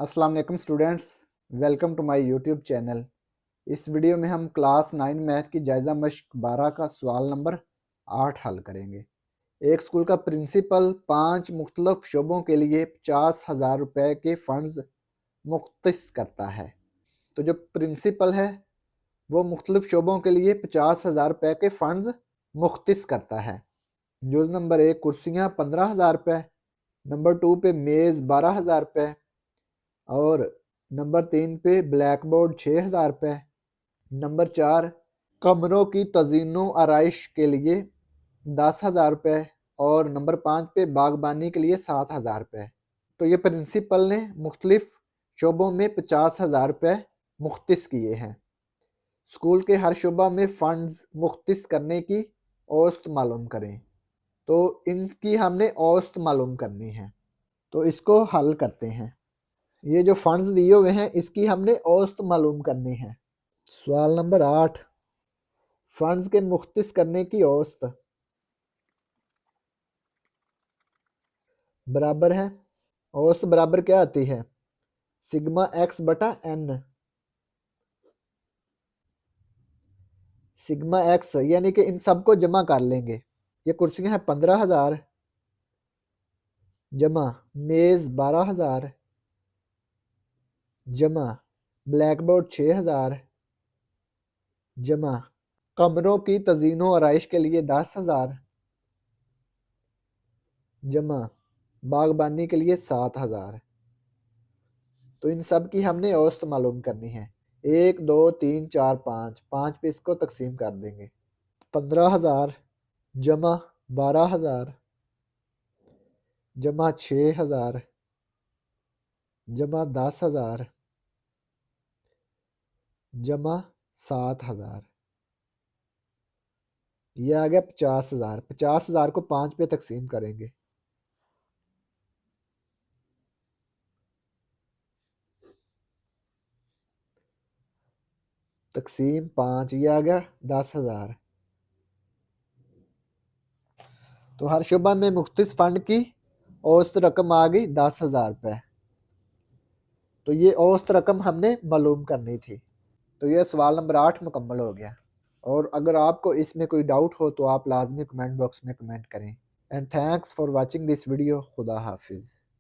अस्सलाम वालेकुम students, welcome to my YouTube channel. इस वीडियो में हम क्लास 9 मैथ की जायज़ा मश्क 12 का सवाल नंबर 8 हल करेंगे। एक स्कूल का प्रिंसिपल 5 मुख्तलिफ शोबों के लिए 50,000 रुपए के फ़ंड्स मुख्तस करता है। तो जो प्रिंसिपल है वो मुख्तलिफ शोबों के लिए 50,000 रुपए के फ़ंड्स मुख्तस करता है। जुज़ नंबर 1 कुर्सियाँ 15,000 रुपए, नंबर 2 पे मेज़ 12,000 रुपए और नंबर 3 पे ब्लैक बोर्ड 6,000 रुपये। नंबर 4 कमरों की तज़ीनो आराइश के लिए 10,000 रुपये और नंबर 5 पे बागबानी के लिए 7,000 रुपये। तो ये प्रिंसिपल ने मुख्तलिफ शोबों में 50,000 रुपये मुख्तस किए हैं। स्कूल के हर शोबा में फ़ंड्स मुख्तस करने की औसत मालूम करें। तो इनकी हमने औसत मालूम करनी है, तो इसको हल करते हैं। ये जो फंड्स दिए हुए हैं इसकी हमने औसत मालूम करनी है। सवाल नंबर 8, फंड्स के मुख्तस करने की औसत बराबर है। औसत बराबर क्या आती है? सिग्मा एक्स बटा एन। सिग्मा एक्स यानी कि इन सबको जमा कर लेंगे। ये कुर्सियां हैं 15,000 जमा मेज़ 12,000 जमा ब्लैक बोर्ड 6,000 जमा कमरों की तज़ीनो आराइश के लिए 10,000 जमा बागबानी के लिए 7,000। तो इन सब की हमने औसत मालूम करनी है। 1 2 3 4 5 पे इसको तकसीम कर देंगे। 15,000 जमा 12,000 जमा 6,000 जमा 10,000 जमा 7,000। ये आ गया 50,000। 50,000 को 5 पे तकसीम करेंगे। तकसीम 5, ये आ गया 10,000। तो हर शुबा में मुख्तलिफ फंड की औसत रकम आ गई 10,000 रुपये। तो ये औसत रकम हमने मालूम करनी थी। तो ये सवाल नंबर 8 मुकम्मल हो गया। और अगर आपको इसमें कोई डाउट हो तो आप लाजमी कमेंट बॉक्स में कमेंट करें। And thanks for watching this video. खुदा हाफिज़।